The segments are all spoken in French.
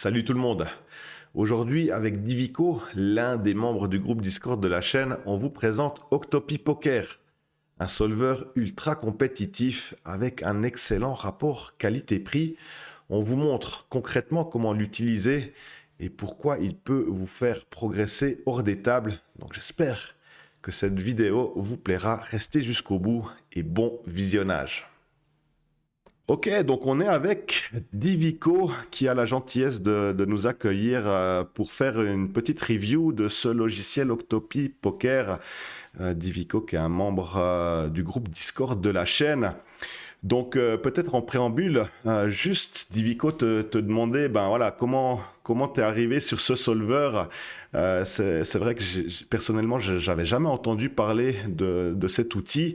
Salut tout le monde. Aujourd'hui, avec Divico, l'un des membres du groupe Discord de la chaîne, on vous présente Octopi Poker, un solveur ultra compétitif avec un excellent rapport qualité-prix. On vous montre concrètement comment l'utiliser et pourquoi il peut vous faire progresser hors des tables. Donc j'espère que cette vidéo vous plaira. Restez jusqu'au bout et bon visionnage. Ok, donc on est avec Divico qui a la gentillesse de nous accueillir pour faire une petite review de ce logiciel Octopi Poker. Divico qui est un membre du groupe Discord de la chaîne. Donc peut-être en préambule, juste Divico te demander, ben voilà, comment t'es arrivé sur ce solver. C'est vrai que personnellement, j'avais jamais entendu parler de cet outil.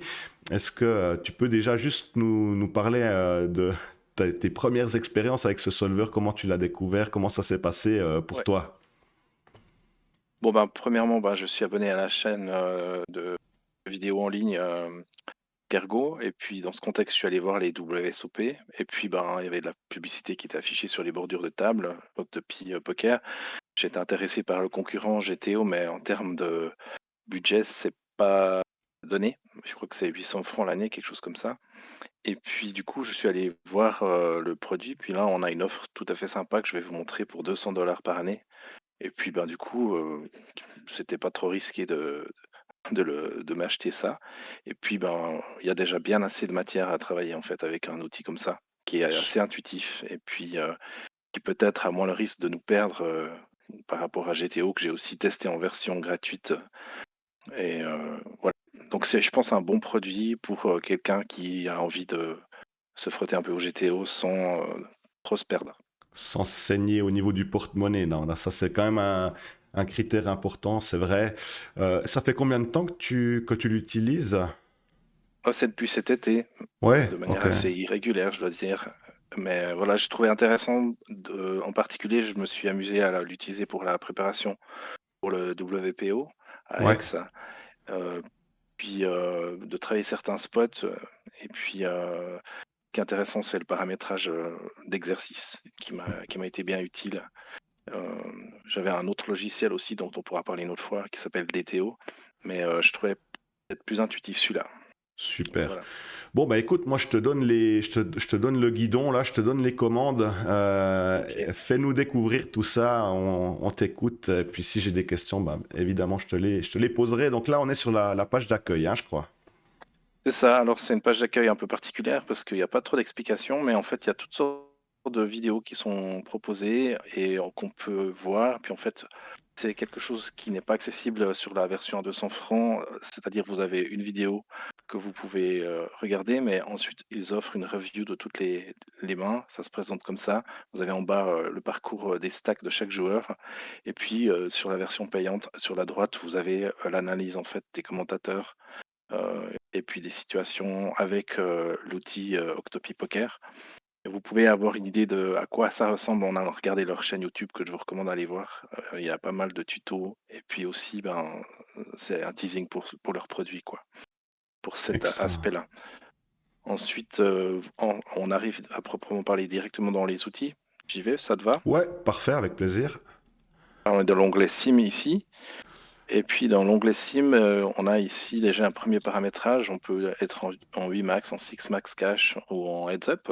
Est-ce que tu peux déjà juste nous parler de tes premières expériences avec ce solver, comment tu l'as découvert, comment ça s'est passé pour Ouais. toi? Bon, ben, premièrement, ben, je suis abonné à la chaîne de vidéos en ligne Kergo. Et puis, dans ce contexte, je suis allé voir les WSOP. Et puis, ben, il y avait de la publicité qui était affichée sur les bordures de table, Octopi Poker. J'étais intéressé par le concurrent GTO, mais en termes de budget, c'est pas donné. Je crois que c'est 800 francs l'année, quelque chose comme ça. Et puis, du coup, je suis allé voir le produit. Puis là, on a une offre tout à fait sympa que je vais vous montrer pour 200 $ par année. Et puis, ben, du coup, c'était pas trop risqué de m'acheter ça. Et puis, ben, il y a déjà bien assez de matière à travailler en fait avec un outil comme ça, qui est assez intuitif et puis qui peut-être a moins le risque de nous perdre par rapport à GTO que j'ai aussi testé en version gratuite. Et voilà. Donc c'est, je pense, un bon produit pour quelqu'un qui a envie de se frotter un peu au GTO sans trop se perdre. Sans se saigner au niveau du porte-monnaie, non, là, ça c'est quand même un critère important, c'est vrai. Ça fait combien de temps que tu l'utilises? Oh, c'est depuis cet été, Ouais, de manière ok. assez irrégulière, je dois dire. Mais voilà, je trouvais intéressant, en particulier, je me suis amusé à l'utiliser pour la préparation pour le WPO à Aix, Ouais, euh, puis de travailler certains spots. Et puis, ce qui est intéressant, c'est le paramétrage d'exercice qui m'a été bien utile. Euh, J'avais un autre logiciel aussi dont on pourra parler une autre fois qui s'appelle DTO, mais je trouvais peut-être plus intuitif celui-là. super. Voilà. Bon, bah écoute, moi je te donne le guidon, là, je te donne les commandes. Ok. Fais-nous découvrir tout ça, on t'écoute. Et puis si j'ai des questions, bah, évidemment, je te les poserai. Donc là, on est sur la page d'accueil, hein, je crois. C'est ça, alors c'est une page d'accueil un peu particulière parce qu'il n'y a pas trop d'explications, mais en fait, il y a toutes sortes de vidéos qui sont proposées et qu'on peut voir. Puis en fait, c'est quelque chose qui n'est pas accessible sur la version à 200 francs, c'est-à-dire vous avez une vidéo que vous pouvez regarder, mais ensuite ils offrent une review de toutes les mains. Ça se présente comme ça. Vous avez en bas le parcours des stacks de chaque joueur. Et puis sur la version payante, sur la droite, vous avez l'analyse en fait des commentateurs et puis des situations avec l'outil Octopi Poker. Et vous pouvez avoir une idée de à quoi ça ressemble en allant regarder leur chaîne YouTube que je vous recommande d'aller voir. Il y a pas mal de tutos et puis aussi ben, c'est un teasing pour leurs produits quoi, pour cet Excellent. aspect-là. Ensuite, on arrive à proprement parler directement dans les outils. J'y vais, ça te va? Ouais, parfait, avec plaisir. On est dans l'onglet Sim ici. Et puis dans l'onglet Sim, on a ici déjà un premier paramétrage. On peut être en 8 max, en 6 max cash ou en heads up.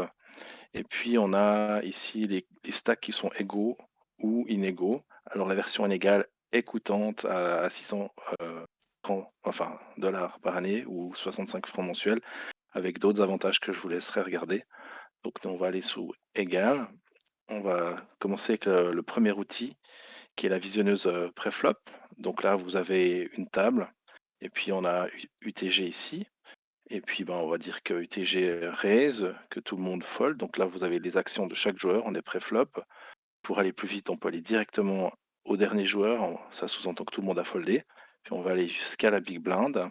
Et puis on a ici les stacks qui sont égaux ou inégaux. Alors la version inégale est coûtante à 600 francs, enfin dollars par année ou 65 francs mensuels, avec d'autres avantages que je vous laisserai regarder. Donc nous, on va aller sous égal. On va commencer avec le premier outil qui est la visionneuse préflop. Donc là, vous avez une table et puis on a UTG ici. Et puis ben, on va dire que UTG raise, que tout le monde fold. Donc là, vous avez les actions de chaque joueur en des préflop. Pour aller plus vite, on peut aller directement au dernier joueur. Ça sous-entend que tout le monde a foldé. Puis on va aller jusqu'à la big blind.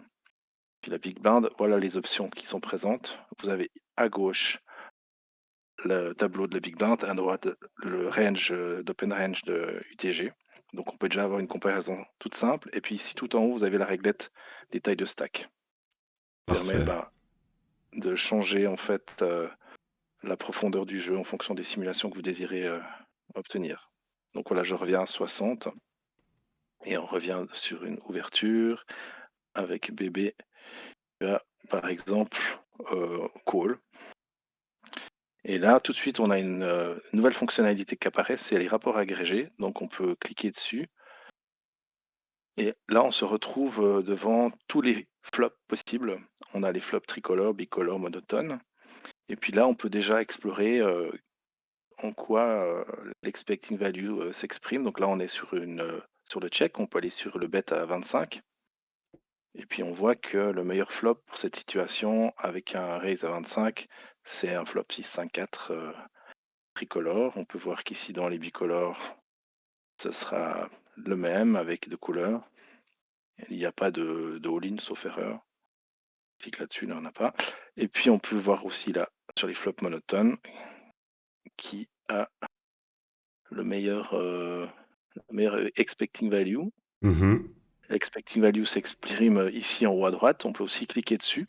Puis la big blind, voilà les options qui sont présentes. Vous avez à gauche le tableau de la Big Blind, à droite le range d'open range de UTG. Donc on peut déjà avoir une comparaison toute simple. Et puis ici tout en haut, vous avez la réglette des tailles de stack. Qui permet Parfait. de changer en fait la profondeur du jeu en fonction des simulations que vous désirez obtenir. Donc voilà, je reviens à 60 et on revient sur une ouverture avec bébé. Là, par exemple, call. Et là, tout de suite, on a une nouvelle fonctionnalité qui apparaît, c'est les rapports agrégés. Donc on peut cliquer dessus. Et là, on se retrouve devant tous les flops possibles. On a les flops tricolores, bicolores, monotones. Et puis là, on peut déjà explorer en quoi l'expecting value s'exprime. Donc là, on est sur sur le check. On peut aller sur le bet à 25. Et puis on voit que le meilleur flop pour cette situation, avec un raise à 25, c'est un flop 6-5-4 tricolore. On peut voir qu'ici, dans les bicolores, ce sera le même avec deux couleurs. Il n'y a pas de all-in, sauf erreur. Clique là-dessus, il n'y en a pas. Et puis on peut voir aussi là, sur les flops monotones, qui a le meilleur expecting value. Mhm. L'expecting value s'exprime ici en haut à droite. On peut aussi cliquer dessus.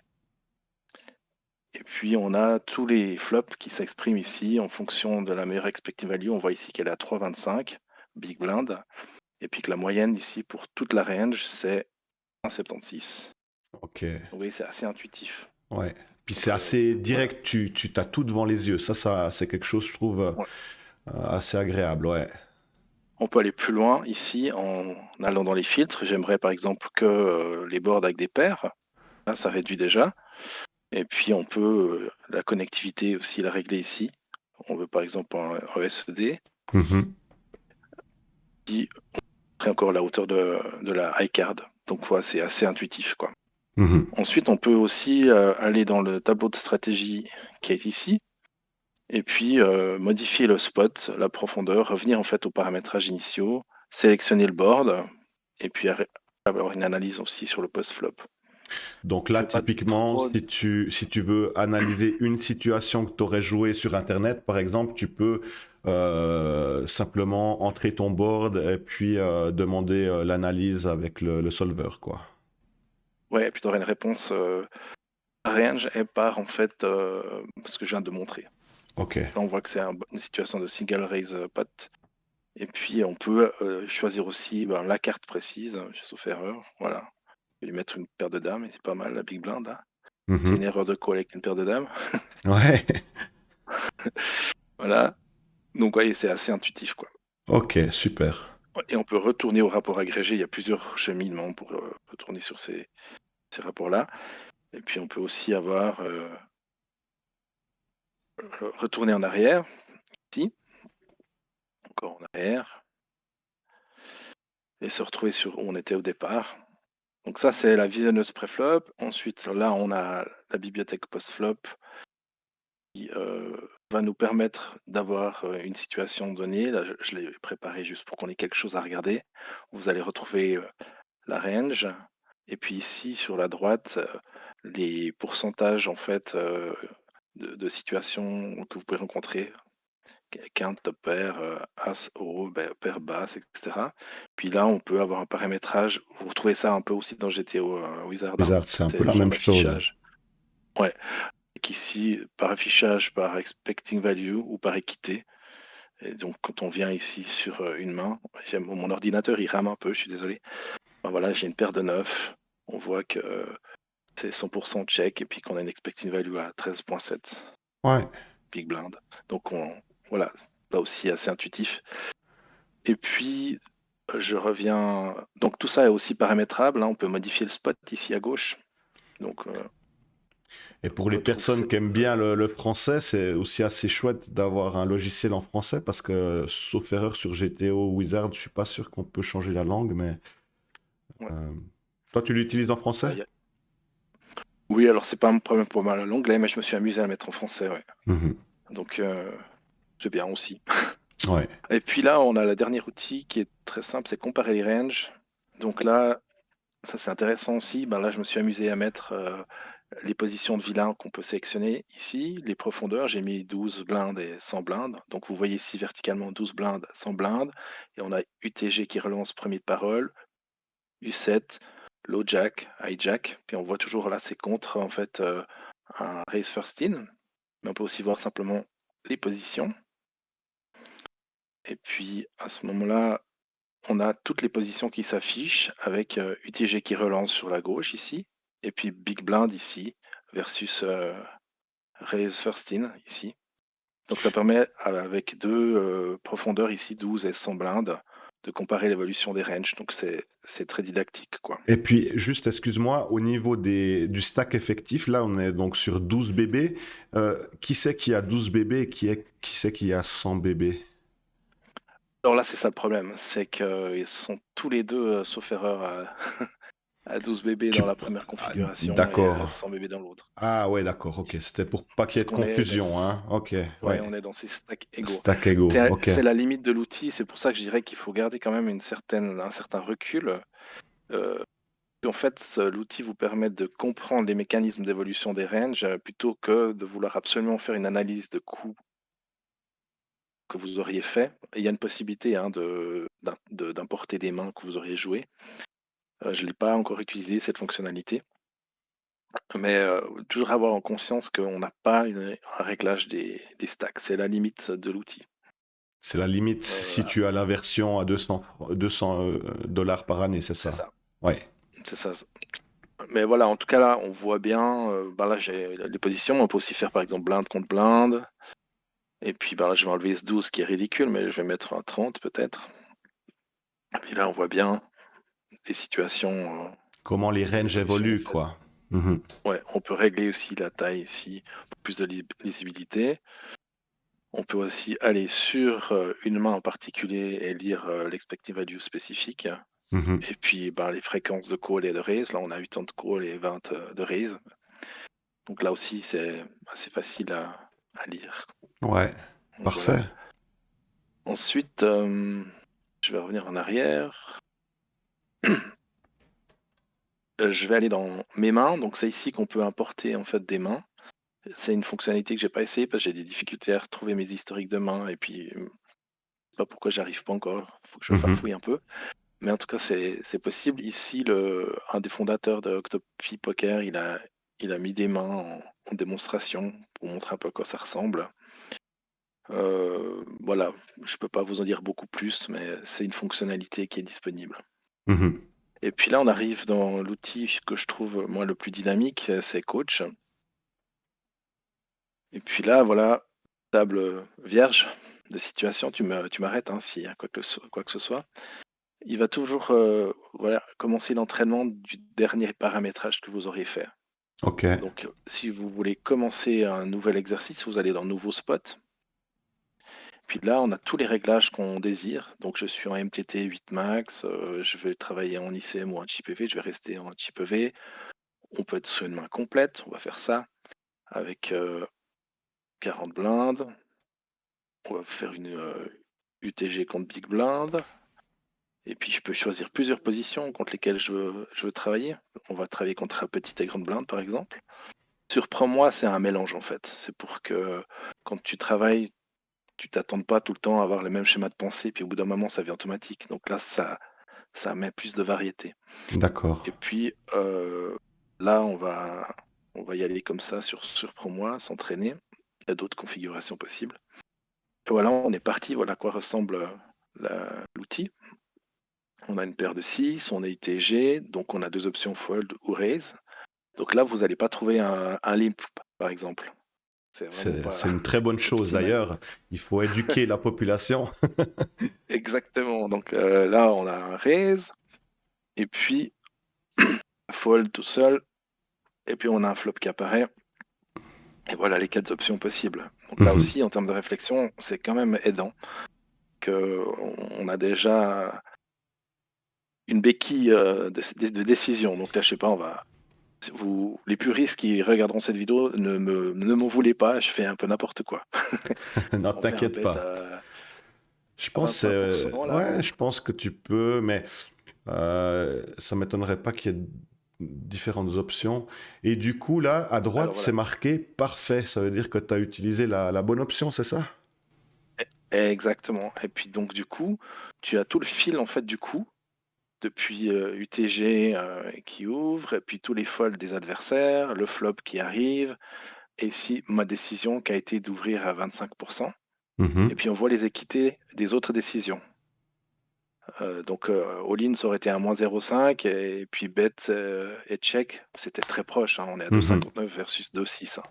Et puis on a tous les flops qui s'expriment ici en fonction de la meilleure expecting value. On voit ici qu'elle est à 3,25, big blind. Et puis que la moyenne ici pour toute la range, c'est 1,76. Ok. Vous voyez, c'est assez intuitif. Ouais. Puis c'est Donc assez voilà. direct, tu t'as tout devant les yeux. Ça c'est quelque chose, je trouve, Ouais. assez agréable, ouais. On peut aller plus loin ici en allant dans les filtres. J'aimerais par exemple que les boards avec des paires. Là, ça réduit déjà. Et puis on peut la connectivité aussi la régler ici. On veut par exemple un ESD Mhm. qui ferait encore la hauteur de la iCard. Donc voilà, c'est assez intuitif, quoi. Mhm. Ensuite, on peut aussi aller dans le tableau de stratégie qui est ici, et puis modifier le spot, la profondeur, revenir en fait aux paramétrages initiaux, sélectionner le board, et puis avoir une analyse aussi sur le post-flop. Donc Je là, vais pas typiquement, trop... si tu veux analyser une situation que tu aurais jouée sur Internet, par exemple, tu peux simplement entrer ton board et puis demander l'analyse avec le solver, quoi. Ouais, et puis tu aurais une réponse range et par en fait ce que je viens de montrer. Ok. Là, on voit que c'est une situation de single raise pot. Et puis, on peut choisir aussi la carte précise, sauf erreur. Voilà. Je vais lui mettre une paire de dames, et c'est pas mal, la big blind, là. C'est une Mhm. erreur de call avec une paire de dames. Ouais. Voilà. Donc, voyez, c'est assez intuitif, quoi. Ok, super. Et on peut retourner au rapport agrégé. Il y a plusieurs cheminements pour retourner sur ces rapports-là. Et puis, on peut aussi avoir retourner en arrière, ici, encore en arrière, et se retrouver sur où on était au départ. Donc ça, c'est la visionneuse préflop. Ensuite, là, on a la bibliothèque post-flop qui va nous permettre d'avoir une situation donnée. Là, je l'ai préparé juste pour qu'on ait quelque chose à regarder. Vous allez retrouver la range. Et puis ici, sur la droite, les pourcentages en fait de situations que vous pouvez rencontrer. Quinte, top pair, as, euro, paire basse, etc. Puis là, on peut avoir un paramétrage. Vous retrouvez ça un peu aussi dans GTO Wizard, hein. Wizard, c'est un peu C'est le la genre même chose. d'affichage. Ouais. Qu'ici, par affichage, par expecting value ou par équité. Et donc, quand on vient ici sur une main, mon ordinateur, il rame un peu, je suis désolé. Ben voilà, j'ai une paire de 9. On voit que c'est 100% check et puis qu'on a une expecting value à 13,7 Ouais. big blind. Donc, voilà, là aussi assez intuitif. Et puis, je reviens. Donc, tout ça est aussi paramétrable, hein. On peut modifier le spot ici à gauche. Donc, Et on pour les retrouve personnes cette. qui aiment bien le français, c'est aussi assez chouette d'avoir un logiciel en français parce que, sauf erreur sur GTO Wizard, je suis pas sûr qu'on peut changer la langue, mais Ouais, euh, toi, tu l'utilises en français? là, oui, alors c'est pas un problème pour moi l'anglais, mais je me suis amusé à le mettre en français, ouais. Mhm. Donc, c'est bien aussi. Ouais. Et puis là, on a le dernier outil qui est très simple, c'est comparer les ranges. Donc là, ça c'est intéressant aussi. Ben là, je me suis amusé à mettre les positions de vilain qu'on peut sélectionner ici, les profondeurs. J'ai mis 12 blindes et 100 blindes. Donc vous voyez ici verticalement 12 blindes, 100 blindes. Et on a UTG qui relance premier de parole, U7, low jack, high jack. Puis on voit toujours là, c'est contre en fait un raise first in. Mais on peut aussi voir simplement les positions. Et puis à ce moment-là, on a toutes les positions qui s'affichent avec UTG qui relance sur la gauche ici, et puis Big Blind ici, versus Raise First In ici. Donc ça permet, avec deux profondeurs ici, 12 et 100 blindes, de comparer l'évolution des ranges. Donc c'est très didactique, quoi. Et puis, juste, excuse-moi, au niveau du stack effectif, là, on est donc sur 12 bébés. Qui c'est qui a 12 bébés et qui c'est qui a 100 bébés? Alors là, c'est ça le problème, c'est qu'ils sont tous les deux, sauf erreur, à 12 bébés dans Tu... la première Ah, configuration et à d'accord. 100 bébés dans l'autre. Ah ouais, d'accord, ok. C'était pour pas qu'il y Parce ait de qu'on est dans, confusion, hein. Ok, ouais, ouais. on est dans ces stacks égaux. Stack ego, ok. C'est la limite de l'outil, c'est pour ça que je dirais qu'il faut garder quand même un certain recul. euh, En fait, l'outil vous permet de comprendre les mécanismes d'évolution des ranges plutôt que de vouloir absolument faire une analyse de coût que vous auriez fait. Et il y a une possibilité hein, d'importer des mains que vous auriez jouées. Je ne l'ai pas encore utilisé, cette fonctionnalité. Mais toujours avoir en conscience qu'on n'a pas un réglage des stacks. C'est la limite de l'outil. C'est la limite si tu as la version à 200 dollars par année, c'est C'est ça? ça. Ouais. C'est ça. Mais voilà, en tout cas là, on voit bien. Ben là, j'ai les positions. On peut aussi faire par exemple blinde contre blinde. Et puis ben là, je vais enlever ce 12 qui est ridicule, mais je vais mettre un 30 peut-être. Et puis là, on voit bien des situations Comment les ranges d'évolution en évoluent, fait. quoi. Mhm. Ouais, on peut régler aussi la taille ici pour plus de lisibilité. On peut aussi aller sur une main en particulier et lire l'expected value spécifique. Mhm. Et puis ben, les fréquences de call et de raise. Là, on a 80 de call et 20 de raise. Donc là aussi, c'est assez facile à lire. Ouais. Donc voilà. Parfait. Ensuite, je vais revenir en arrière. Je vais aller dans mes mains. Donc c'est ici qu'on peut importer en fait des mains. C'est une fonctionnalité que j'ai pas essayé parce que j'ai des difficultés à retrouver mes historiques de mains et puis je sais pas pourquoi j'arrive pas encore. Il faut que je Mhm. farfouille un peu. Mais en tout cas, c'est possible. Ici, un des fondateurs de Octopi Poker, il a mis des mains en démonstration pour montrer un peu à quoi ça ressemble. Voilà, je peux pas vous en dire beaucoup plus, mais c'est une fonctionnalité qui est disponible. Mhm. Et puis là, on arrive dans l'outil que je trouve moi le plus dynamique, c'est Coach. Et puis là, voilà, table vierge de situation. Tu m'arrêtes hein, s'il y a quoi que ce soit. Il va toujours voilà, commencer l'entraînement du dernier paramétrage que vous auriez fait. Ok. Donc, si vous voulez commencer un nouvel exercice, vous allez dans Nouveau spot. Puis là, on a tous les réglages qu'on désire. Donc, je suis en MTT 8 max, je vais travailler en ICM ou en chip EV, je vais rester en chip EV. On peut être sur une main complète, on va faire ça avec 40 blindes. On va faire une UTG contre Big Blind. Et puis, je peux choisir plusieurs positions contre lesquelles je veux travailler. On va travailler contre petite et grande blinde, par exemple. Surprends-moi, c'est un mélange en fait. C'est pour que quand tu travailles, tu t'attendes pas tout le temps à avoir le même schéma de pensée, puis au bout d'un moment, ça vient automatique. Donc là, ça met plus de variété. D'accord. Et puis là, on va y aller comme ça sur Surprends-moi, s'entraîner. Il y a d'autres configurations possibles. Et voilà, on est parti. Voilà à quoi ressemble l'outil. On a une paire de 6, on est ITG, donc on a deux options fold ou raise. Donc là, vous n'allez pas trouver un limp, par exemple. C'est vraiment pas C'est une très bonne chose optimal. d'ailleurs. Il faut éduquer la population. Exactement. Donc là, on a un raise, et puis un fold tout seul, et puis on a un flop qui apparaît. Et voilà les quatre options possibles. Donc là Mhm. aussi, en termes de réflexion, c'est quand même aidant qu'on a déjà une béquille de décision. Donc là, je sais pas, les puristes qui regarderont cette vidéo, ne m'en voulez pas, je fais un peu n'importe quoi. Non, On fait un t'inquiète bet pas. Je à pense, 25% là. ouais, je pense que tu peux, mais ça m'étonnerait pas qu'il y ait différentes options. Et du coup, là, à droite, Alors c'est voilà. marqué parfait. Ça veut dire que tu as utilisé la bonne option, c'est ça? Exactement. Et puis donc du coup, tu as tout le fil en fait du coup, depuis UTG qui ouvre, et puis tous les folds des adversaires, le flop qui arrive, et ici ma décision qui a été d'ouvrir à 25%. Et puis on voit les équités des autres décisions. Donc all-in, ça aurait été un -0,5 et puis bet et check, c'était très proche, hein, on est à 2,59 versus 2,6. Hein.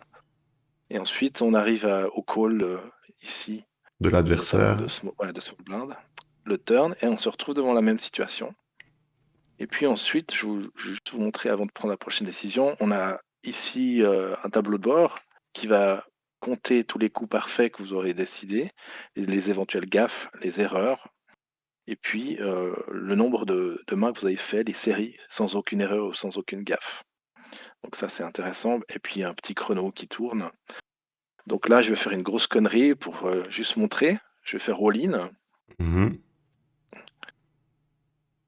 Et ensuite, on arrive au call ici, De notamment de l'adversaire. small blind, le turn, et on se retrouve devant la même situation. Et puis ensuite, je vais juste vous montrer avant de prendre la prochaine décision, on a ici un tableau de bord qui va compter tous les coups parfaits que vous aurez décidés, les éventuelles gaffes, les erreurs, et puis le nombre de mains que vous avez fait, les séries, sans aucune erreur ou sans aucune gaffe. Donc ça, c'est intéressant. Et puis un petit chrono qui tourne. Donc là, je vais faire une grosse connerie pour juste montrer. Je vais faire all-in. Mhm.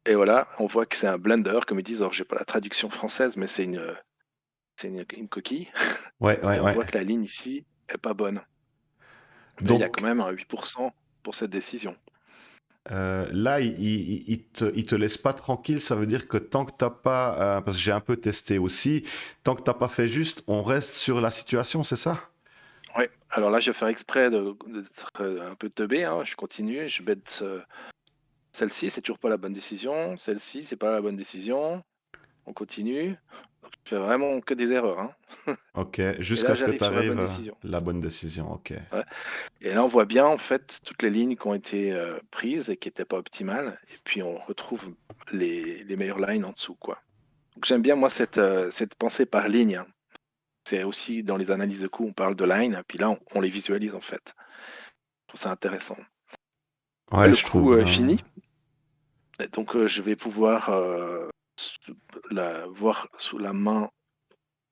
Et voilà, on voit que c'est un blender, comme ils disent. Alors, j'ai pas la traduction française, mais c'est une coquille. Ouais, ouais, Et on ouais. voit que la ligne ici est pas bonne. Mais il y a quand Donc même un 8% pour cette décision. là, il te laisse pas tranquille. Ça veut dire que tant que t'as pas, parce que j'ai un peu testé aussi, tant que t'as pas fait juste, on reste sur la situation, c'est ça? Oui, alors là, je vais faire exprès d'être un peu teubé. Hein. Je continue, je bête celle-ci, c'est toujours pas la bonne décision. Celle-ci, c'est pas la bonne décision. On continue. Donc, je fais vraiment que des erreurs. Hein. Ok, Et jusqu'à là, ce que j'arrive tu sur la bonne arrives décision. la bonne décision. Ok. Ouais. Et là, on voit bien en fait toutes les lignes qui ont été prises et qui n'étaient pas optimales. Et puis, on retrouve les meilleures lignes en dessous, quoi. Donc, j'aime bien moi cette pensée par ligne. Hein. C'est aussi dans les analyses de coups, on parle de line, puis là, on les visualise en fait. Je trouve ça intéressant. Ouais, Le je coup trouve. est fini. Et donc, je vais pouvoir voir sous la main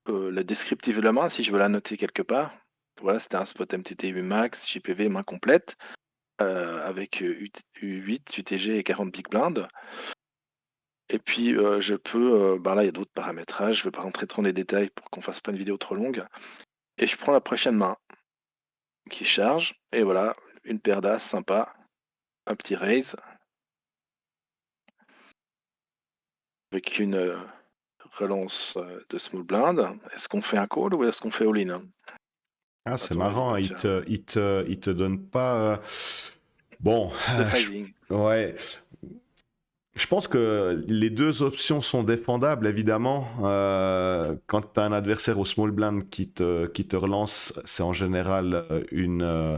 le descriptif de la main si je veux la noter quelque part. Voilà, c'était un spot MTT 8 max, JPV main complète, avec U8, UTG et 40 big blind. Et puis je peux, ben là il y a d'autres paramétrages, je ne vais pas rentrer trop dans les détails pour qu'on fasse pas une vidéo trop longue. Et je prends la prochaine main qui charge, et voilà, une paire d'as sympa, un petit raise, avec une relance de small blind. Est-ce qu'on fait un call ou est-ce qu'on fait all-in? Hein. Ah, À c'est ton avis, marrant. Badger? Il te donne pas. Bon, De sizing. ouais. Je pense que les deux options sont défendables, évidemment. Quand tu as un adversaire au small blind qui te relance, c'est en général une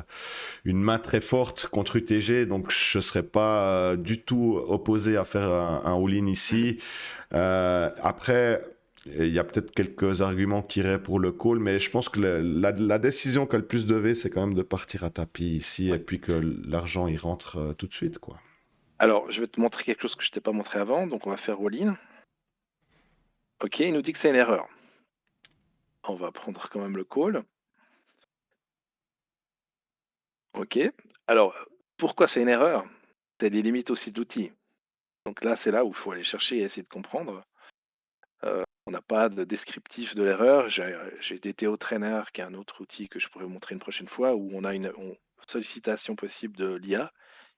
main très forte contre UTG, donc je ne serais pas du tout opposé à faire un all-in ici. Après, il y a peut-être quelques arguments qui iraient pour le call, mais je pense que la décision qui a le plus de V, c'est quand même de partir à tapis ici, et Ouais. puis que l'argent, il rentre tout de suite, quoi. Alors, je vais te montrer quelque chose que je t'ai pas montré avant, donc on va faire all-in. Ok, il nous dit que c'est une erreur. On va prendre quand même le call. Ok. Alors, pourquoi c'est une erreur? C'est des limites aussi d'outils. Donc là, c'est là où il faut aller chercher et essayer de comprendre. On n'a pas de descriptif de l'erreur. J'ai DTO Trainer, qui est un autre outil que je pourrais vous montrer une prochaine fois, où on a une sollicitation possible de l'IA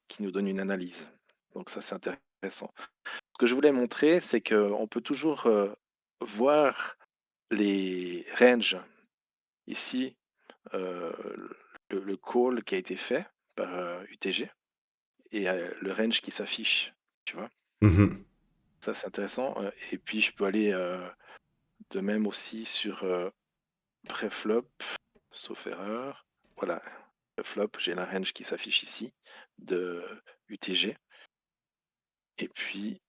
qui nous donne une analyse. Donc ça, c'est intéressant. Ce que je voulais montrer, c'est qu'on peut toujours voir les ranges. Ici, euh, le call qui a été fait par UTG et le range qui s'affiche. Tu vois, Mhm. ça c'est intéressant. Et puis je peux aller de même aussi sur pré-flop, sauf erreur. Voilà, pré-flop, j'ai la range qui s'affiche ici de UTG. Et puis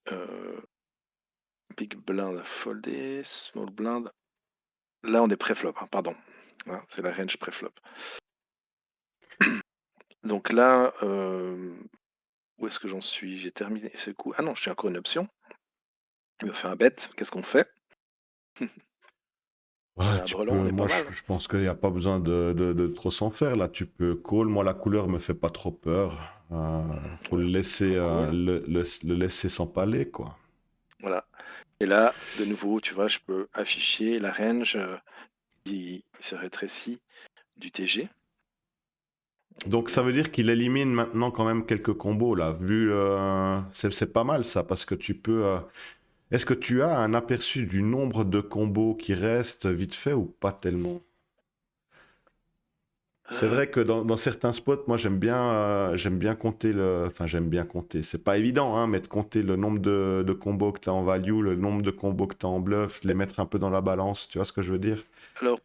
big blind foldé, small blind. Là on est pré-flop, hein, pardon. Hein, c'est la range pré-flop. Donc là, où est-ce que j'en suis? J'ai terminé ce coup. Ah non, je suis encore une option. Il me fait un bet. Qu'est-ce qu'on fait? On Ouais, a un tu brelan, on peux, est pas moi mal. je pense qu'il n'y a pas besoin de trop s'en faire là. Tu peux call. Moi la couleur me fait pas trop peur. Faut Ouais, le je laisser, peux call. le laisser s'empaler quoi. Voilà. Et là, de nouveau, tu vois, je peux afficher la range qui se rétrécit du TG. Donc ça veut dire qu'il élimine maintenant quand même quelques combos là. Vu, c'est pas mal ça parce que tu peux. Est-ce que tu as un aperçu du nombre de combos qui restent vite fait ou pas tellement? C'est vrai que dans certains spots, moi j'aime bien compter enfin j'aime bien compter. C'est pas évident, hein, mais de compter le nombre de combos que tu as en value, le nombre de combos que tu as en bluff, de les mettre un peu dans la balance, tu vois ce que je veux dire? Alors,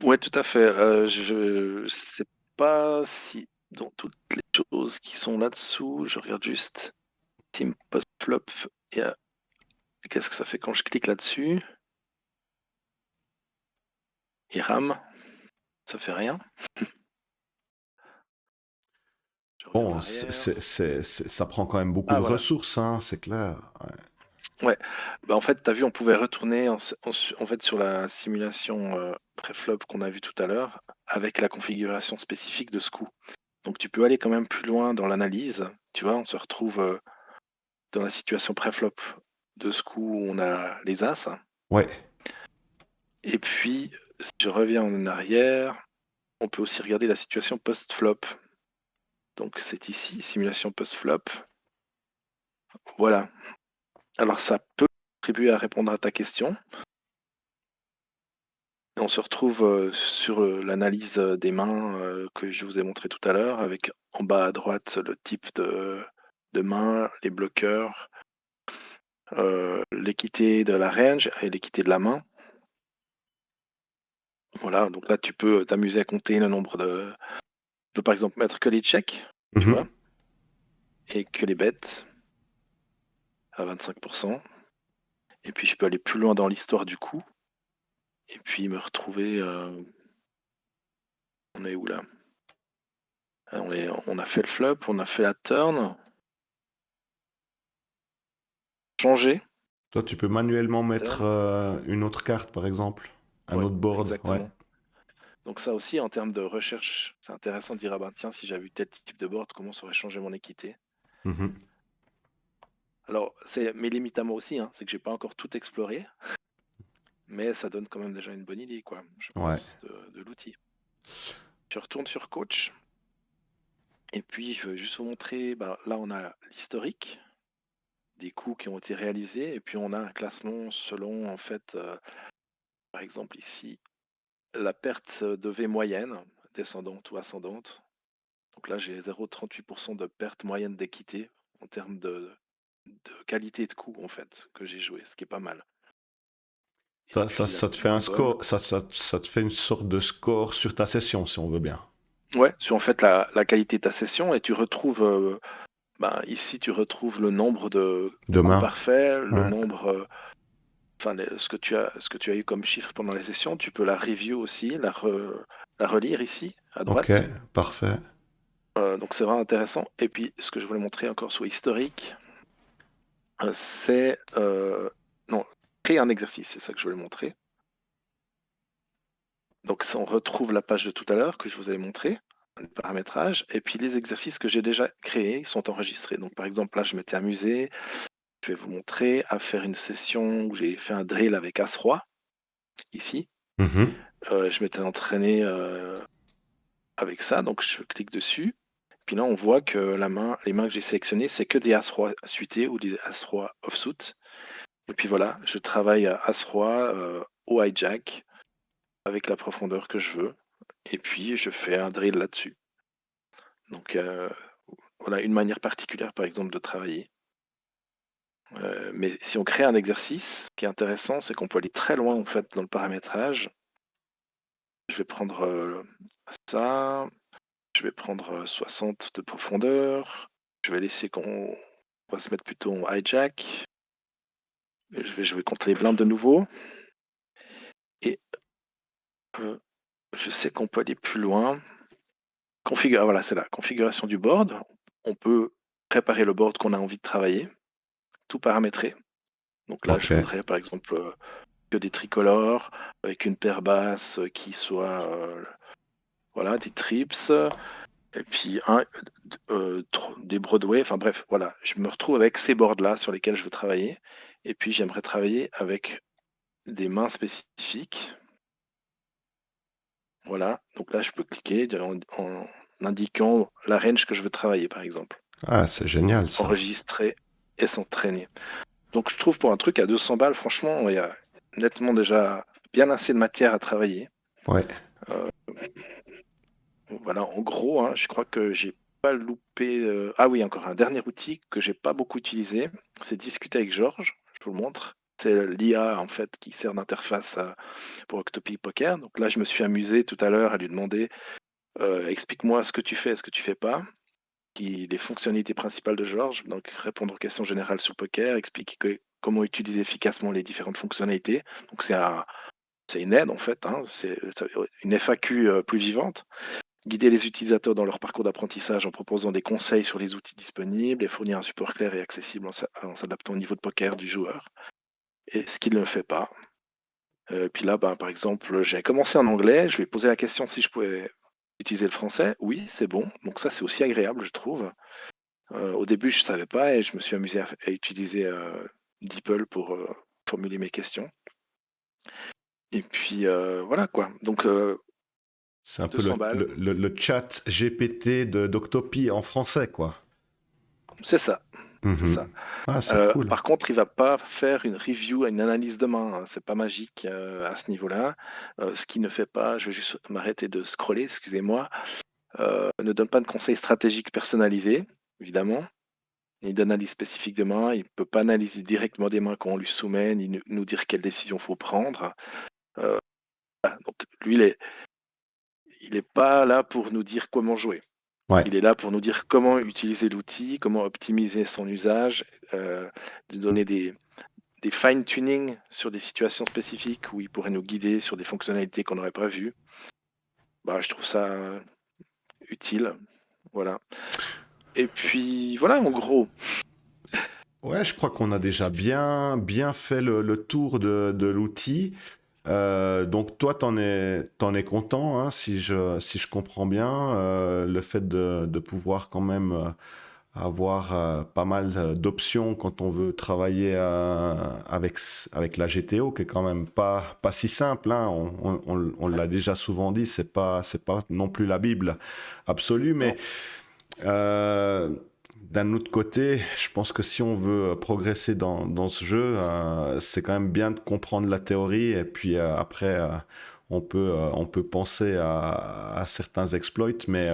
ouais, tout à fait. Je sais pas si dans toutes les choses qui sont là-dessous, je regarde juste Team Post-Flop. il y a- Qu'est-ce que ça fait quand je clique là-dessus? Il rame, ça fait rien. Je regarde Bon, l'arrière. ça prend quand même beaucoup Ah, de voilà. ressources, hein, c'est clair. Ouais. Ouais. Bah, en fait, tu as vu, on pouvait retourner en fait sur la simulation pré-flop qu'on a vu tout à l'heure avec la configuration spécifique de ce coup. Donc tu peux aller quand même plus loin dans l'analyse. Tu vois, on se retrouve dans la situation pré-flop de ce coup où on a les As. Ouais. Et puis, si je reviens en arrière, on peut aussi regarder la situation post-flop. Donc c'est ici, simulation post-flop. Voilà. Alors ça peut contribuer à répondre à ta question. Et on se retrouve sur l'analyse des mains que je vous ai montré tout à l'heure, avec en bas à droite le type de main, les bloqueurs, l'équité de la range et l'équité de la main. Voilà, donc là tu peux t'amuser à compter le nombre de. Tu peux par exemple mettre que les checks, tu vois, Mhm. et que les bêtes à 25%. Et puis je peux aller plus loin dans l'histoire du coup, et puis me retrouver. On est où là? On a fait le flop, on a fait la turn. Changer. Toi, tu peux manuellement mettre Turn. une autre carte, par exemple, un Ouais, autre board, ouais. exactement. Donc ça aussi, en termes de recherche, c'est intéressant de dire, ah ben tiens, si j'avais eu tel type de board, comment ça aurait changé mon équité? Mhm. Alors, c'est mes limites à moi aussi, hein, c'est que j'ai pas encore tout exploré, mais ça donne quand même déjà une bonne idée, quoi, je Ouais. pense, de l'outil. Je retourne sur coach, et puis je veux juste vous montrer, bah, là on a l'historique des coups qui ont été réalisés, et puis on a un classement selon, en fait, par exemple ici, la perte de V moyenne, descendante ou ascendante. Donc là, j'ai 0,38% de perte moyenne d'équité en termes de qualité de coup, en fait, que j'ai joué, ce qui est pas mal. Et puis la Ça te fait un moins bonne. score, ça te fait une sorte de score sur ta session, si on veut bien. Ouais, sur en fait la qualité de ta session, et tu retrouves, ben, ici, tu retrouves le nombre de coups Demain. parfaits, le Ouais. nombre, enfin, ce que tu as eu comme chiffre pendant les sessions. Tu peux la review aussi, la relire ici, à Ok, droite. parfait. Donc c'est vraiment intéressant. Et puis, ce que je voulais montrer encore sur historique, c'est non, créer un exercice, c'est ça que je voulais montrer. Donc on retrouve la page de tout à l'heure que je vous avais montré, le paramétrage, et puis les exercices que j'ai déjà créés sont enregistrés. Donc par exemple là, je m'étais amusé, je vais vous montrer à faire une session où j'ai fait un drill avec As-Roi, ici. Mhm. Je m'étais entraîné avec ça, donc je clique dessus. Puis là, on voit que les mains que j'ai sélectionnées, c'est que des As-Roi suités ou des As-Roi offsuit. Et puis voilà, je travaille à As-Roi au hijack avec la profondeur que je veux. Et puis je fais un drill là-dessus. Donc voilà une manière particulière, par exemple, de travailler. Mais si on crée un exercice, ce qui est intéressant, c'est qu'on peut aller très loin en fait dans le paramétrage. Je vais prendre ça, je vais prendre 60 de profondeur. Je vais laisser qu'on va se mettre plutôt en hijack. Et je vais jouer contre les blindes de nouveau. Et je sais qu'on peut aller plus loin. Voilà, c'est la configuration du board. On peut préparer le board qu'on a envie de travailler, tout paramétrer. Donc là, Ok. je voudrais par exemple que des tricolores avec une paire basse qui soit voilà, des trips, et puis des Broadway. Enfin bref, voilà, je me retrouve avec ces boards-là sur lesquels je veux travailler. Et puis j'aimerais travailler avec des mains spécifiques. Voilà, donc là, je peux cliquer en indiquant la range que je veux travailler, par exemple. Ah, c'est génial ça. Enregistrer et s'entraîner. Donc je trouve pour un truc à 200 balles, franchement, il y a nettement déjà bien assez de matière à travailler. Ouais. Euh, Voilà, en gros, hein, je crois que j'ai pas loupé. Ah oui, encore un dernier outil que j'ai pas beaucoup utilisé, c'est discuter avec Georges. Je vous le montre. C'est l'IA en fait qui sert d'interface pour Octopi Poker. Donc là, je me suis amusé tout à l'heure à lui demander explique-moi ce que tu fais, ce que tu fais pas, les fonctionnalités principales de Georges. Donc répondre aux questions générales sur poker, expliquer comment utiliser efficacement les différentes fonctionnalités. Donc c'est une aide en fait, hein, c'est une FAQ plus vivante. Guider les utilisateurs dans leur parcours d'apprentissage en proposant des conseils sur les outils disponibles et fournir un support clair et accessible en s'adaptant au niveau de poker du joueur. Et ce qu'il ne fait pas. Puis là, ben, par exemple, j'ai commencé en anglais, je lui ai posé la question si je pouvais utiliser le français. Oui, c'est bon. Donc ça, c'est aussi agréable, je trouve. Au début, je ne savais pas et je me suis amusé à utiliser DeepL pour formuler mes questions. Et puis voilà quoi. Donc C'est un peu 200 balles, le chat GPT d'Octopi en français, quoi. c'est ça. C'est Mhm. ça. Ah, c'est cool. Par contre, il va pas faire une review, une analyse de main, hein. C'est pas magique à ce niveau-là. Ce qu'il ne fait pas, je vais juste m'arrêter de scroller, excusez-moi, ne donne pas de conseils stratégiques personnalisés, évidemment, ni d'analyse spécifique de main. Il ne peut pas analyser directement des mains qu'on lui soumet, ni nous dire quelle décision faut prendre. Euh, voilà. Donc lui, il est pas là pour nous dire comment jouer. Ouais. Il est là pour nous dire comment utiliser l'outil, comment optimiser son usage, de donner des fine-tuning sur des situations spécifiques où il pourrait nous guider sur des fonctionnalités qu'on n'aurait pas vues. Bah, je trouve ça utile. Voilà. Et puis voilà, en gros. Ouais, je crois qu'on a déjà bien fait le tour de l'outil. Donc toi, t'en es content, hein, si je comprends bien, le fait de pouvoir quand même avoir pas mal d'options quand on veut travailler avec la GTO, qui est quand même pas si simple, hein. On Ouais, l'a déjà souvent dit, c'est pas non plus la Bible absolue, mais non, euh, d'un autre côté, je pense que si on veut progresser dans ce jeu, c'est quand même bien de comprendre la théorie et puis après, on peut penser à certains exploits, mais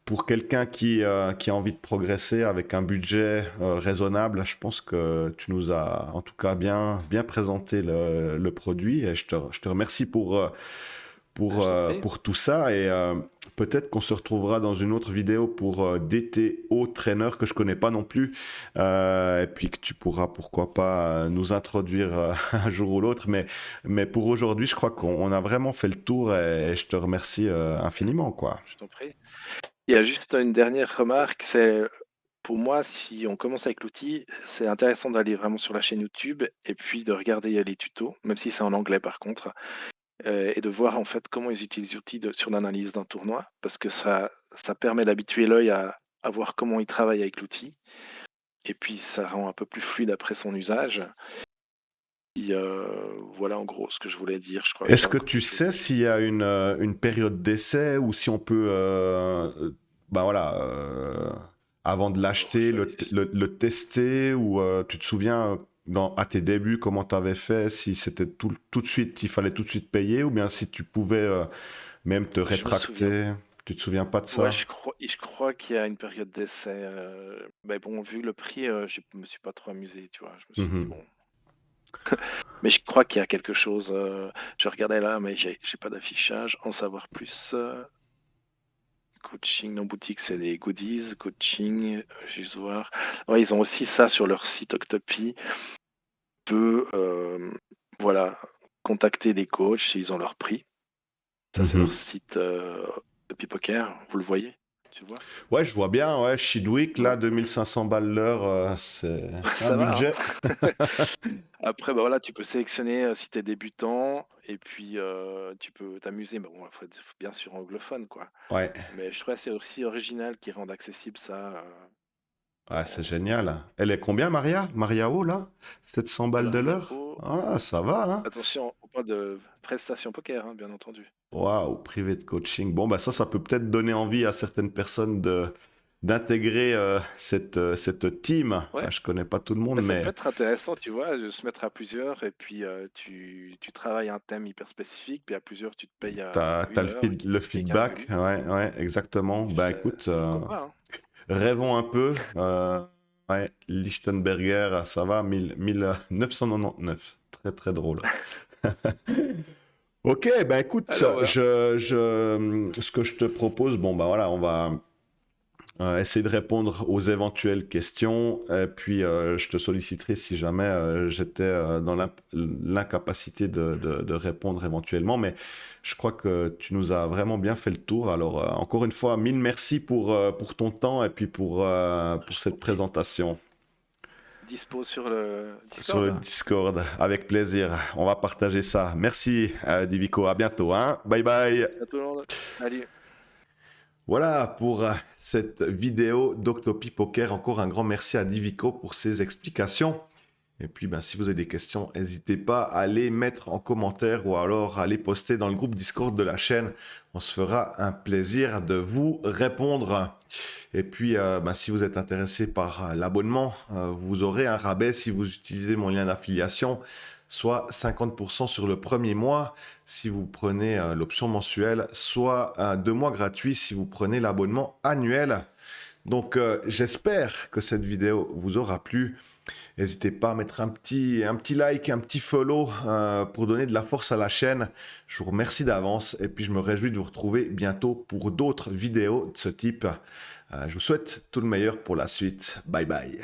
pour quelqu'un qui a envie de progresser avec un budget raisonnable, je pense que tu nous as en tout cas bien présenté le produit et je te remercie bah, je t'en prie. pour tout ça et peut-être qu'on se retrouvera dans une autre vidéo pour DTO Trainer que je connais pas non plus et puis que tu pourras pourquoi pas nous introduire un jour ou l'autre mais pour aujourd'hui je crois qu'on a vraiment fait le tour et je te remercie infiniment quoi. Je t'en prie. Il y a juste une dernière remarque, c'est pour moi, si on commence avec l'outil, c'est intéressant d'aller vraiment sur la chaîne YouTube et puis de regarder les tutos, même si c'est en anglais par contre, et de voir en fait comment ils utilisent l'outil sur l'analyse d'un tournoi, parce que ça permet d'habituer l'œil à voir comment il travaille avec l'outil, et puis ça rend un peu plus fluide après son usage. Et, voilà en gros ce que je voulais dire. Je crois que Est-ce j'ai que encore tu quelque chose sais à dire. s'il y a une période d'essai ou si on peut, bah voilà, avant de Alors, l'acheter, je vais aller sur- le tester ou tu te souviens à tes débuts comment tu avais fait, si c'était tout de suite, il fallait tout de suite payer ou bien si tu pouvais même te Je me souviens. rétracter, tu te souviens pas de Ouais, ça? je crois qu'il y a une période d'essai. Mais bon, vu le prix, je me suis pas trop amusé, tu vois. Je me suis dit, Mhm. bon. Mais je crois qu'il y a quelque chose. Je regardais là, mais j'ai pas d'affichage. En savoir plus. Coaching non boutique, c'est des goodies. Coaching, juste voir. Ouais, ils ont aussi ça sur leur site Octopi. Peut, voilà, contacter des coachs s'ils ont leur prix. Ça, c'est leur Mhm. site Octopi Poker. Vous le voyez? Tu le vois? Ouais, je vois bien, ouais, Chidwick, là, Ouais. 2500 balles l'heure, c'est un Ça va, budget. hein. Après, bah, voilà, tu peux sélectionner, si tu es débutant et puis, tu peux t'amuser. Mais bon, il faut bien sûr anglophone, quoi. Ouais. Mais je trouvais c'est aussi original qu'ils rendent accessible ça, Ah, c'est dans génial. Elle est combien, Maria? Mariao, là? 700 balles de l'heure? Mariao. Ah, ça va, hein? Attention, on parle de prestations poker, hein, bien entendu. Waouh, privé de coaching. Bon, bah ça peut peut-être donner envie à certaines personnes d'intégrer cette team. Ouais. Je connais pas tout le monde, Ça mais peut être intéressant, tu vois, de se mettre à plusieurs et puis tu travailles un thème hyper spécifique, puis à plusieurs, tu te payes tu as, une heure et le qui est calculée. feedback. Ouais, ouais, exactement. Ben C'est- écoute, Pourquoi pas, hein. rêvons un peu. Ouais, Lichtenberger, ça va, 1999. Très, très drôle. Ok, ben écoute, Alors voilà, ce que je te propose, bon, ben voilà, on va essayer de répondre aux éventuelles questions. Et puis, je te solliciterai si jamais j'étais dans l'incapacité de répondre éventuellement. Mais je crois que tu nous as vraiment bien fait le tour. Alors, encore une fois, mille merci pour ton temps et puis pour je t'en cette prie. présentation Dispo sur le sur le Discord. Discord. Avec plaisir. On va partager ça. Merci, Divico. À bientôt. Hein. Bye bye. À tout le monde. Salut. Voilà pour cette vidéo d'Octopi Poker. Encore un grand merci à Divico pour ses explications. Et puis, ben, si vous avez des questions, n'hésitez pas à les mettre en commentaire ou alors à les poster dans le groupe Discord de la chaîne. On se fera un plaisir de vous répondre. Et puis, ben, si vous êtes intéressé par l'abonnement, vous aurez un rabais si vous utilisez mon lien d'affiliation, soit 50% sur le premier mois si vous prenez l'option mensuelle, soit 2 mois gratuits si vous prenez l'abonnement annuel. Donc, j'espère que cette vidéo vous aura plu. N'hésitez pas à mettre un petit like, un petit follow pour donner de la force à la chaîne. Je vous remercie d'avance et puis je me réjouis de vous retrouver bientôt pour d'autres vidéos de ce type. Je vous souhaite tout le meilleur pour la suite. Bye bye.